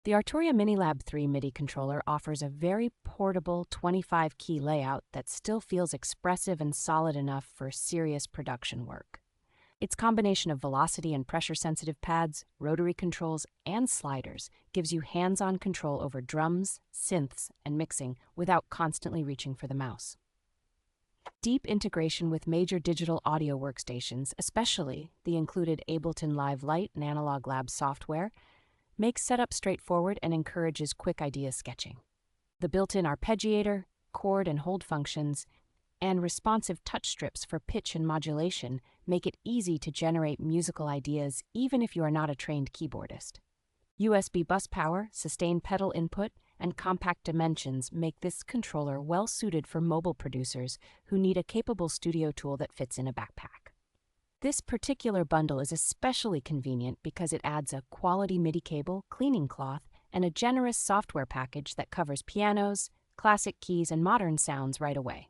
The Arturia MiniLab 3 MIDI controller offers a very portable 25-key layout that still feels expressive and solid enough for serious production work. Its combination of velocity and pressure-sensitive pads, rotary controls, and sliders gives you hands-on control over drums, synths, and mixing without constantly reaching for the mouse. Deep integration with major digital audio workstations, especially the included Ableton Live Lite and Analog Lab software, makes setup straightforward and encourages quick idea sketching. The built-in arpeggiator, chord and hold functions, and responsive touch strips for pitch and modulation make it easy to generate musical ideas even if you are not a trained keyboardist. USB bus power, sustained pedal input, and compact dimensions make this controller well-suited for mobile producers who need a capable studio tool that fits in a backpack. This particular bundle is especially convenient because it adds a quality MIDI cable, cleaning cloth, and a generous software package that covers pianos, classic keys, and modern sounds right away.